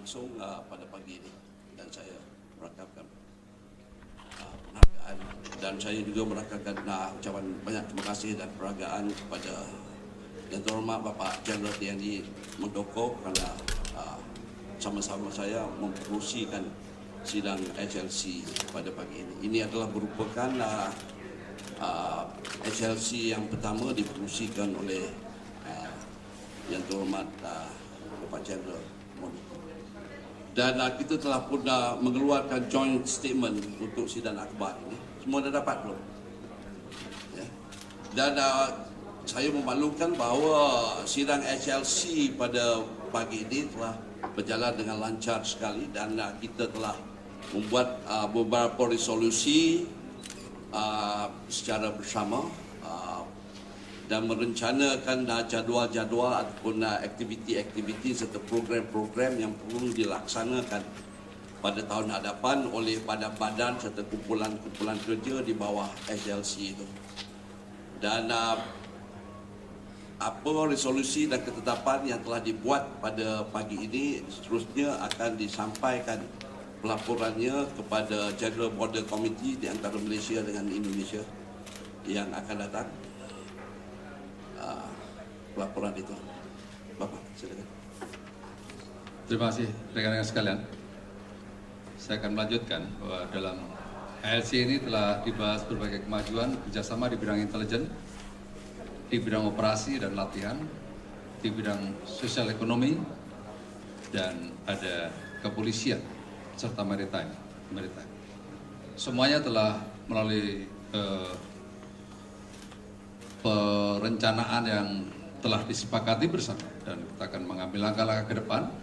berlangsung pada pagi ini, dan saya merakamkan penghargaan, dan saya juga merakamkan ucapan banyak terima kasih dan penghargaan kepada Yang Terhormat Bapak Jeneral TNI Muldoko kerana sama-sama saya mempromosikan sidang HLC pada pagi ini. Ini adalah merupakan HLC yang pertama dipromosikan oleh Yang Terhormat Bapak Jeneral Muldoko. Dan kita telah pun mengeluarkan joint statement untuk sidang akhbar ini. Semua dah dapat belum? Ya. Dan saya memaklumkan bahawa sidang HLC pada pagi ini telah berjalan dengan lancar sekali, dan kita telah membuat beberapa resolusi secara bersama dan merencanakan jadual-jadual ataupun aktiviti-aktiviti serta program-program yang perlu dilaksanakan pada tahun hadapan oleh badan-badan serta kumpulan-kumpulan kerja di bawah HLC itu. Dan apa resolusi dan ketetapan yang telah dibuat pada pagi ini seterusnya akan disampaikan pelaporannya kepada General Border Committee di antara Malaysia dengan Indonesia yang akan datang. Laporan itu, Bapak, silakan. Terima kasih rekan-rekan sekalian. Saya akan melanjutkan bahwa dalam HLC ini telah dibahas berbagai kemajuan kerjasama di bidang intelijen, di bidang operasi dan latihan, di bidang sosial ekonomi, dan ada kepolisian serta maritime. Semuanya telah melalui perencanaan yang telah disepakati bersama, dan kita akan mengambil langkah-langkah ke depan.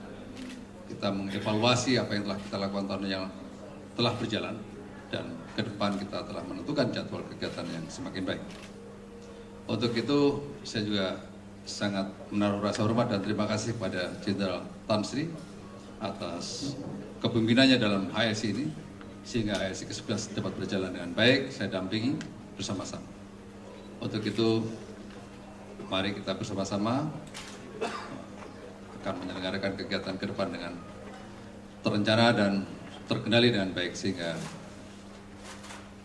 Kita mengevaluasi apa yang telah kita lakukan tahun yang telah berjalan, dan ke depan kita telah menentukan jadwal kegiatan yang semakin baik. Untuk itu saya juga sangat menaruh rasa hormat dan terima kasih kepada Jenderal Tan Sri atas kepemimpinannya dalam HLC ini, sehingga HLC ke-11 dapat berjalan dengan baik. Saya dampingi bersama-sama. Untuk itu mari kita bersama-sama akan menyelenggarakan kegiatan ke depan dengan terencana dan terkendali dengan baik, sehingga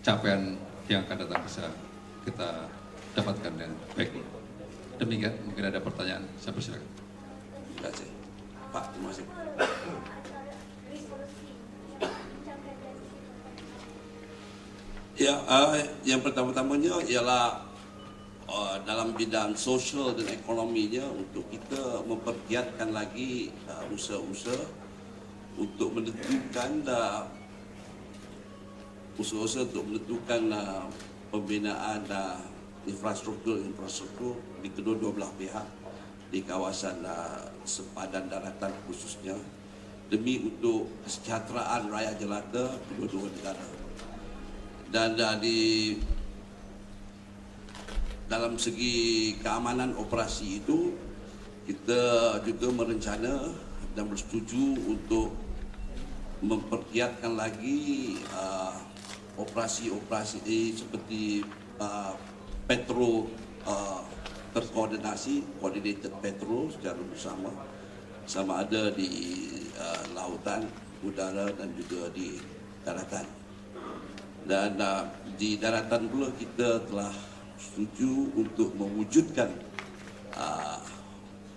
capaian yang akan datang bisa kita dapatkan dengan baik. Demikian, mungkin ada pertanyaan, saya persilakan. Terima kasih, Pak. Terima kasih. Ya, yang pertama-tamanya ialah dalam bidang sosial dan ekonominya, untuk kita mempergiatkan lagi usaha-usaha untuk menentukan usaha-usaha untuk menentukan pembinaan infrastruktur di kedua-dua belah pihak di kawasan sempadan daratan khususnya, demi untuk kesejahteraan rakyat jelata kedua-dua negara. Dan dalam segi keamanan operasi itu, kita juga merencana dan bersetuju untuk mempergiatkan lagi operasi-operasi seperti patrol terkoordinasi, coordinated patrol secara bersama, sama ada di lautan, udara dan juga di daratan. Dan di daratan pula kita telah setuju untuk mewujudkan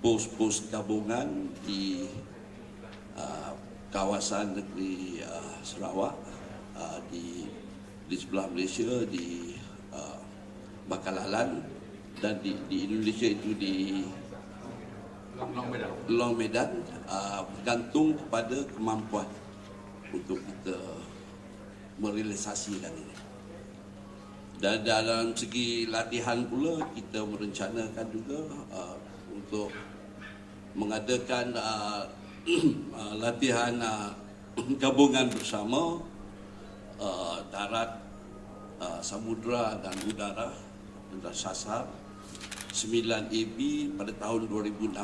pos-pos gabungan di kawasan negeri Sarawak, di sebelah Malaysia di Bakalan, dan di Indonesia itu di Long Medan, bergantung kepada kemampuan untuk kita merealisasikan ini. Dan dalam segi latihan pula, kita merencanakan juga untuk mengadakan latihan gabungan bersama darat, samudera dan udara, dan sasar 9AB pada tahun 2016.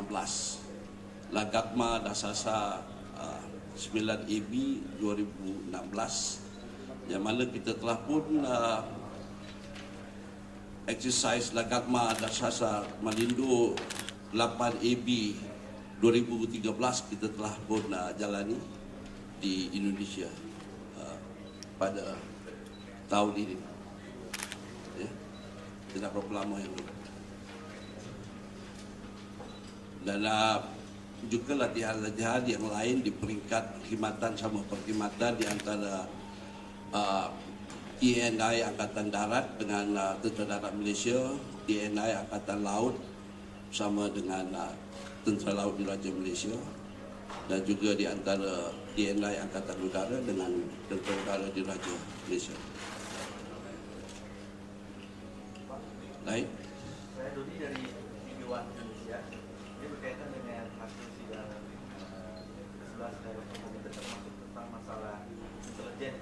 Lagakma dan sasar 9AB 2016, yang mana kita telah pun exercise Lagakma dan sasar Malindo 8AB 2013 kita telah pun jalani di Indonesia pada tahun ini. Ya, tidak berapa lama yang lalu. Dan juga latihan-latihan yang lain di peringkat perkhidmatan sama perkhidmatan di antara TNI Angkatan Darat dengan Tentera Darat Malaysia, TNI Angkatan Laut sama dengan Tentera Laut Diraja Malaysia, dan juga di antara TNI Angkatan Udara dengan Tentera Udara Diraja Malaysia. Baik. Saya Dodi dari TV One Indonesia. Ini berkaitan dengan hasil sidang 11 dari komite termasuk tentang masalah intelijen.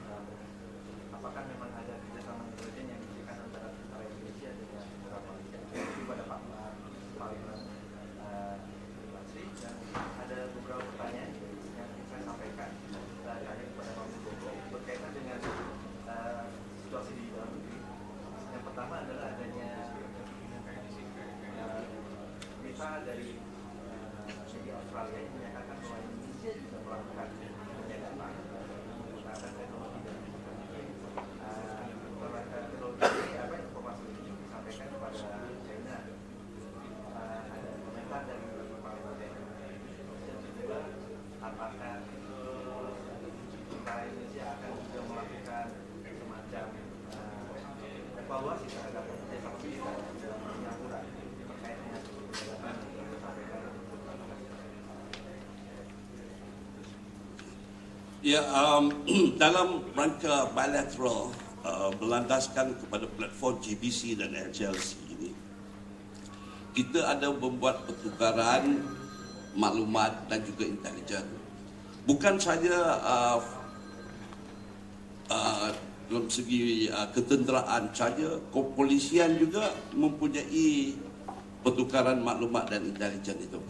Apakah memang ada kerjasama intelijen yang diberikan antara tentara Indonesia dengan tentara Malaysia? Jadi pada Pak Parlimen Basri, dan ada beberapa pertanyaan yang ingin saya sampaikan tanya kepada Pak Muldoko berkaitan dengan situasi di dalam negeri. Yang pertama adalah adanya berita dari media Australia yang menyatakan bahwa Indonesia juga melakukan penyedapan menggunakan teknologi dan teknologi ini apa informasi ini disampaikan kepada China. Ada komentar dari Pak dan juga apakah tentara Indonesia akan juga melakukan semacam evaluasi terhadap kerjasama kita dalam Singapura terkait dengan penyedapan yang disampaikan. Ya, dalam rangka bilateral berlandaskan kepada platform GBC dan LCLC ini, kita ada membuat pertukaran maklumat dan juga intelijen. Bukan saja dalam segi ketenteraan saja, kepolisian juga mempunyai pertukaran maklumat dan intelijen itu.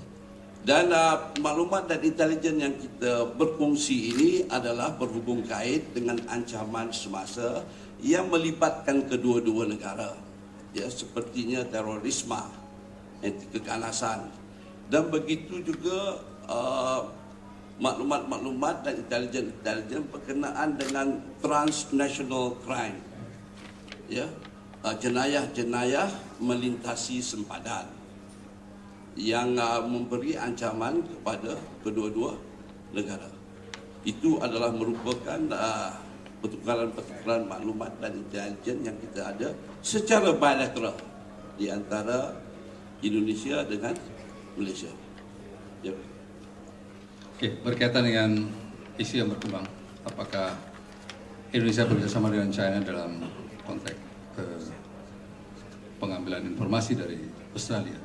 Dan maklumat dan intelijen yang kita berkongsi ini adalah berhubung kait dengan ancaman semasa yang melibatkan kedua-dua negara. Ya, sepertinya terorisme, anti keganasan, dan begitu juga maklumat-maklumat dan intelijen berkenaan dengan transnational crime. Ya, jenayah-jenayah melintasi sempadan yang memberi ancaman kepada kedua-dua negara. Itu adalah merupakan pertukaran-pertukaran maklumat dan intelijen yang kita ada secara bilateral di antara Indonesia dengan Malaysia. Yep. Oke, berkaitan dengan isu yang berkembang, apakah Indonesia bekerjasama dengan China dalam konteks pengambilan informasi dari Australia?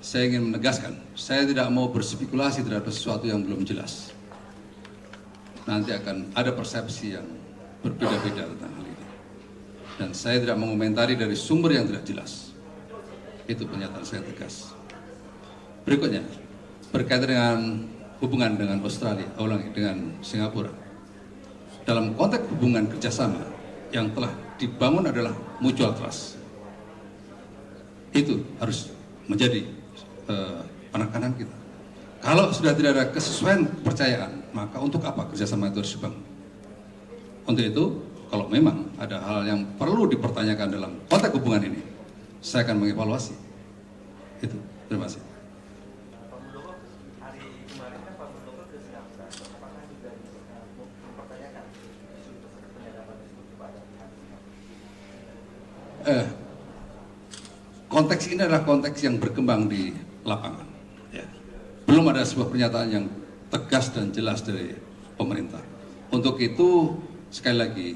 Saya ingin menegaskan, saya tidak mau berspekulasi terhadap sesuatu yang belum jelas. Nanti akan ada persepsi yang berbeda-beda tentang hal ini. Dan saya tidak mengomentari dari sumber yang tidak jelas. Itu pernyataan saya tegas. Berikutnya, berkaitan dengan hubungan dengan Australia, dengan Singapura. Dalam konteks hubungan kerjasama yang telah dibangun adalah mutual trust. Itu harus menjadi penekanan kita. Kalau sudah tidak ada kesesuaian kepercayaan, maka untuk apa kerjasama itu harus dibangun? Untuk itu, kalau memang ada hal yang perlu dipertanyakan dalam konteks hubungan ini, saya akan mengevaluasi. Itu, terima kasih. Pak Muldoko, hari kemarin kan Pak Muldoko ke Singapura, apakah juga mempertanyakan isu penyadapan tersebut kepada pihak Singapura? Konteks ini adalah konteks yang berkembang di lapangan. Ya. Belum ada sebuah pernyataan yang tegas dan jelas dari pemerintah. Untuk itu, sekali lagi,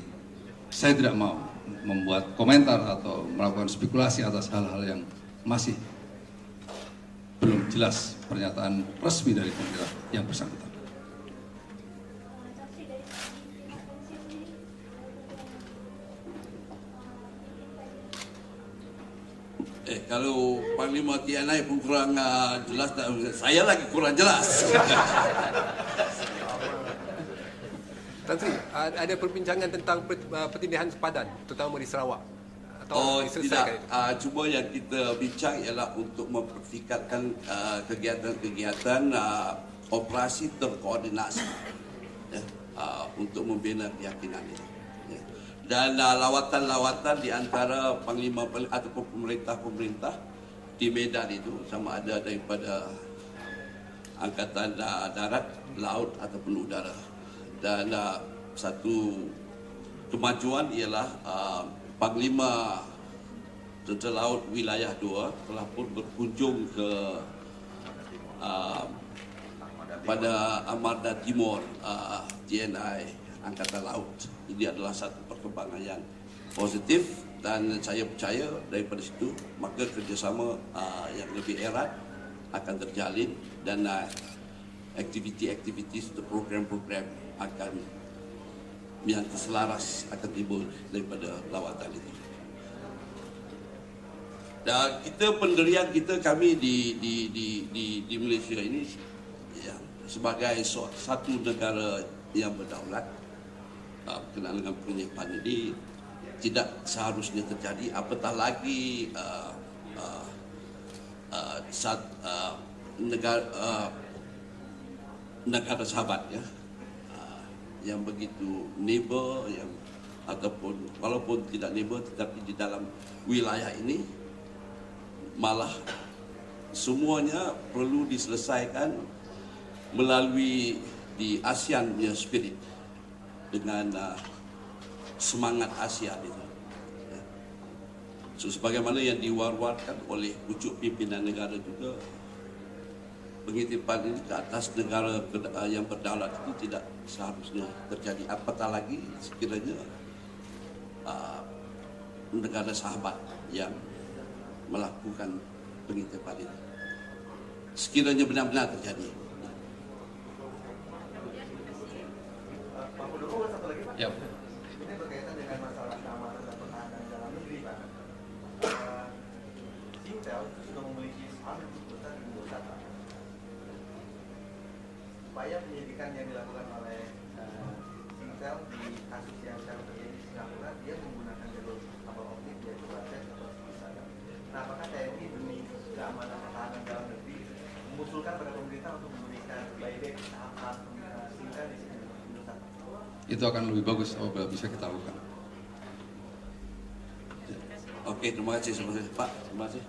saya tidak mau membuat komentar atau melakukan spekulasi atas hal-hal yang masih belum jelas pernyataan resmi dari pemerintah yang bersangkutan. Kalau Panglima TNI pun kurang jelas, saya lagi kurang jelas. Tan Sri, ada perbincangan tentang pertindahan sempadan, terutama di Sarawak. atau diselesaikan? Tidak, cuma yang kita bincang ialah untuk mempertingkatkan kegiatan-kegiatan operasi terkoordinasi ya, untuk membina keyakinan ini. Ya. Dan lawatan-lawatan di antara panglima ataupun pemerintah-pemerintah di Medan itu sama ada daripada Angkatan Darat, Laut ataupun Udara. Dan satu kemajuan ialah Panglima Tentera Laut Wilayah 2 telah pun berkunjung ke pada Amarda Timur TNI Angkatan Laut. Ini adalah satu perkembangan yang positif dan saya percaya daripada situ maka kerjasama yang lebih erat akan terjalin dan aktiviti-aktiviti atau program-program akan yang selaras akan timbul daripada lawatan itu. Dan pendirian kita kami di Malaysia ini ya, sebagai satu negara yang berdaulat berkenaan dengan penyimpanan ini tidak seharusnya terjadi, apatah lagi negara sahabat ya, yang begitu neighbor yang ataupun walaupun tidak neighbor tetapi di dalam wilayah ini malah semuanya perlu diselesaikan melalui di ASEAN punya spirit dengan semangat ASEAN itu. So, sebagaimana yang diwar-warkan oleh pucuk pimpinan negara juga, pengitipan ini ke atas negara yang berdaulat itu tidak seharusnya terjadi, apatah lagi sekiranya negara sahabat yang melakukan pengitipan ini sekiranya benar-benar terjadi. Pak Muldoko, satu lagi Pak. Ya. Ini berkaitan dengan masalah keamanan dan pertahanan dalam negeri Pak. Singtel sudah memiliki saham yang cukup besar di Indosat Pak. Upaya penyidikan yang dilakukan oleh Singtel di kasus yang sekarang terjadi di Singapura, dia menggunakan jalur kabel optik yaitu WhatsApp atau Instagram. Nah, apakah TNI demi keamanan pertahanan dalam negeri mengusulkan pada pemerintah untuk memberikan buyback saham Singtel di Indosat? Itu akan lebih bagus apabila bisa kita lakukan. Oke, terima kasih Pak. Terima kasih.